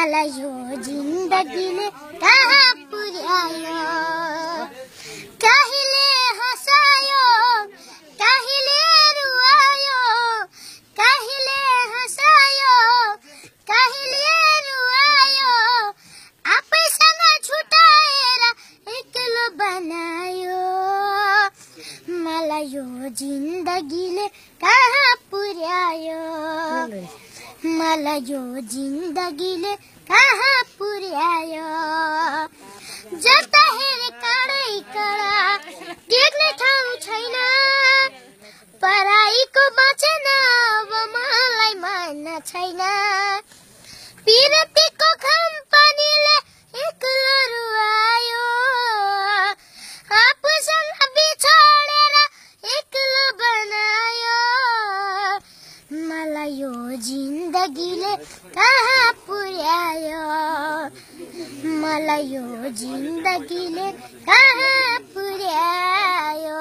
मलाई यो जिन्दगीले कहाँ पुर्यायो कहिले हँसायो कहिले रुवायो कहिले हँसायो कहिले रुवायो आफैसँग छुटाएर एक्लो बनायो मलाई यो जिन्दगीले कहाँ पुर्यायो मलाई यो जिन्दगीले कहाँ पुर्यायो जता हेरे काँडै काँडा देख्ने ठाउँ छैन पराईको बाँचेन अब मलाई मान्न छैन पिरतीको कम्पनीले एक्लो रुवायो आफूसँग बिछोडेर एक्लो बनायो मलाई यो जिन्दगीले कहाँ पुर्यायो मलाई यो जिन्दगीले कहाँ पुर्यायो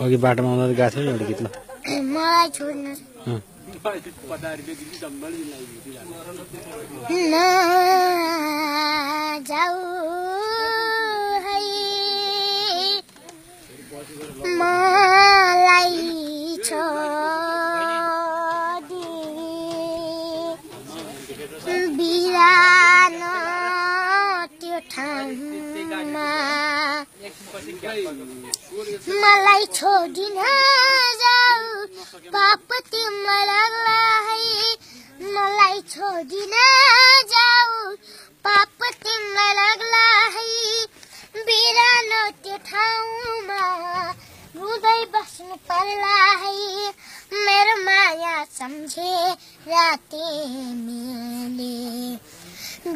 अघि बाटोमा आउँदा गएको थियो एउटा गीत ल मलाई छोड्नु नजाऊ है मलाई छोडी बिरानो त्यो ठाउँमा मलाई छोडी नजाऊ पाप तिमीलाई लाग्ला है मलाई छोडी नजाऊ पाप तिमीलाई लाग्ला है बिरानो त्यो ठाउँमा रुँदै बस्नु पर्ला है मेरो माया सम्झे तिमीले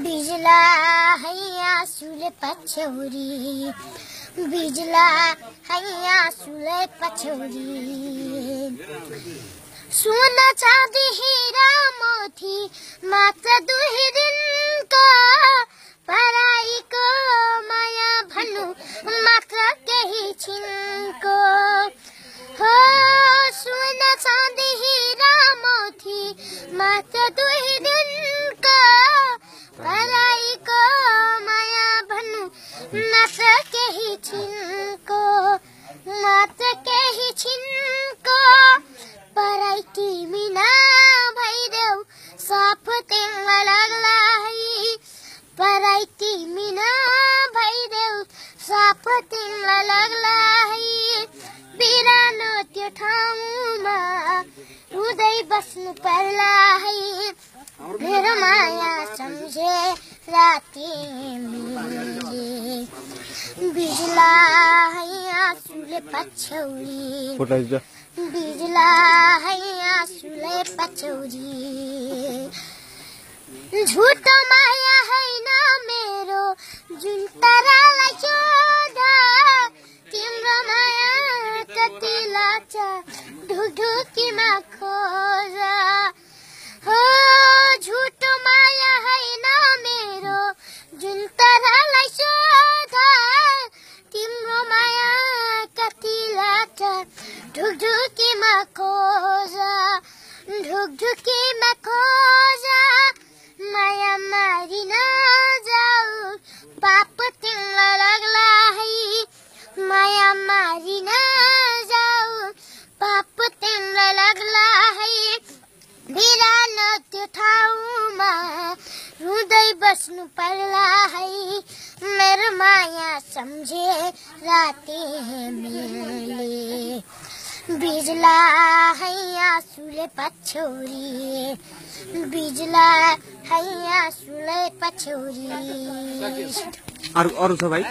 बिजला है आँसुले पछ्यौरी बिजला है आँसुले पछ्यौरी सोना चाँदी हीरा मोती मात्र 2 दिनको पराईको माया भन्नु मात्र केही छिनको हो सोना चाँदी हीरा मोती मात्र 2 दिनको पराईको माया भन्नु मात्र केही छिनको मात्र केही छिनको पराई तिमी नभइदेऊ साफ तिमीलाई लाग्ला है पराई तिमी नभइदेऊ साफ तिमीलाई लाग्ला है बिरानो त्यो ठाउँमा रुँदै बस्नु पर्ला है मेरो माया सम्झे तिमीले बिजला है आँसुले पछ्यौरी बिजला है आँसुले पछ्यौरी झुटो माया हैन मेरो जुन तारालाई चोदा तिम्रो माया कति लाग्छ ढुकढुकीमा खोजा हो झुटो माया हैन मेरो जुन तारालाई चोदा तिम्रो माया कति लाग्छ ढुकढुकीमा खोजा ढुकढुकीमा खोजा माया मारी नजाऊ पाप तिमीलाई लाग्ला है माया मारी नजाऊ पाप तिमीलाई लाग्ला है बिरानो त्यो ठाउँमा रुँदै बस्नु पर्ला है मेरो माया सम्झे तिमीले बिजला है आँसुले पछ्यौरी बिजला है आँसुले पछ्यौरी अरु छ भाइ